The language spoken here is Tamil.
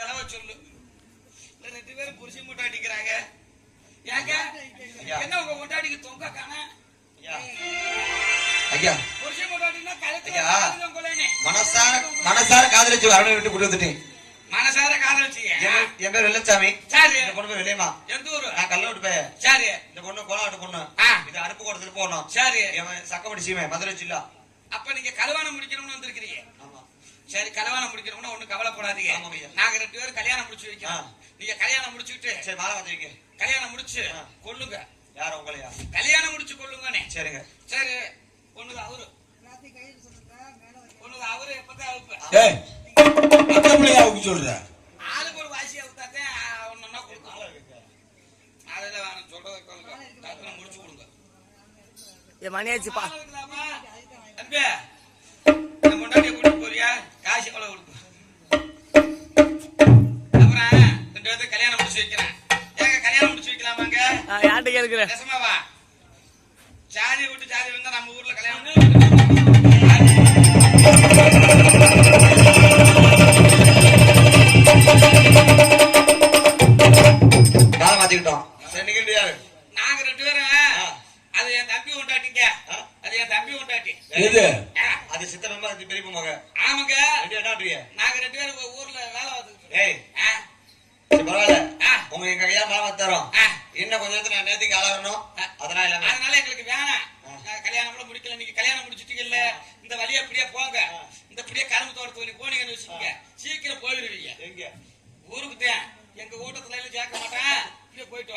சொல்லு. ரெண்டு பேரும் புருஷன் மூட்டை அடிக்கிறாங்க. ஏங்க என்ன உங்க கொண்டாடிக்கு தொங்க காணா? ஐயா புருஷன் மூட்டை அடினா கழுத்துல மனசார காதலிச்சு அருணை விட்டு கூட்டி வந்துட்டேன். மனசார காதலிச்சீங்க. என் பேர் வெள்ளச்சாமி. சரி. இந்த பொண்ணு பேர் வெள்ளையம்மா. எந்த ஊரு? நான் கல்லூட்டு பையன். சரி. இந்த பொண்ணு கோலாட்டு பொண்ணு. இது அனுப்பு கொடுத்துட்டு போகணும். சரி. சக்கப்படி சீமை மதுரை ஜில்லா. அப்ப நீங்க கல்யாணம் முடிக்கணும்னு வந்திருக்கிறீங்க. ஆமா. சரி, கல்யாணம் முடிக்கணும்னா ஒண்ணு கவலைப்படாதீங்க. நாங்க ரெண்டு பேரும் கல்யாணம் முடிச்சு வைக்கிறோம். நீங்க கல்யாணம் முடிச்சுட்டு சரி மாலை வந்துருங்க. கல்யாணம் முடிச்சு கொள்ளுங்க. யார உங்களையா? கல்யாணம் முடிச்சு கொள்ளுங்கண்ணே. சரிங்க. சரி. ஒண்ணுது அவரு ஒண்ணுது அவரு எப்பதான் சொல்ற ஆளுக்கு ஒரு வாசியா விட்டாத்தே ஒன்னா கொடுக்கும். அதெல்லாம் வேணும் சொல்றத முடிச்சு கொடுங்க. மணியாச்சுப்பா தம்பி முன்னாடியே கூட்டிட்டு போறியா? காசு எவ்வளவு கொடுக்கும்? அப்புறம் ரெண்டு பேர்த்து கல்யாணம் முடிச்சு வைக்கிறேன். ஏங்க கல்யாணம் முடிச்சு வைக்கலாமாங்க? யார்கிட்ட கேட்கிறேன்? நெசமாவா? ஜாதி விட்டு ஜாதி வந்தா நம்ம ஊர்ல கல்யாணம் காலம் மாத்திக்கிட்டோம். சரி நிகழ்வு யாரு? நாங்க ரெண்டு பேரும் அது என் தம்பி உண்டாட்டிங்க. அது என் தம்பி உண்டாட்டி. எது? அது சித்தனமா அது பெரிய மக. ஆமாங்க. ரெண்டு என்னாட்றீங்க? நாங்க ரெண்டு பேரும் ஊர்ல வேலை பார்த்துக்கிட்டு. ஏய் பரவாயில்ல. உங்க எங்க கையா மாமா தரோம். இன்னும் கொஞ்ச நேரத்துல நான் நேத்துக்கு ஆளாகணும். அதனால எங்களுக்கு வேணாம். கல்யாணம் கூட முடிக்கல. நீங்க கல்யாணம் முடிச்சுட்டீங்கல்ல, இந்த வழியா அப்படியே போங்க. இந்த அப்படியே கரும்பு தோட்டத்து வழி போனீங்கன்னு வச்சுக்கோங்க, சீக்கிரம் போயிடுவீங்க. எங்க ஊருக்கு தான். எங்க கூட்டத்துல எல்லாம் கேட்க மாட்டேன். இப்படியே போயிட்டு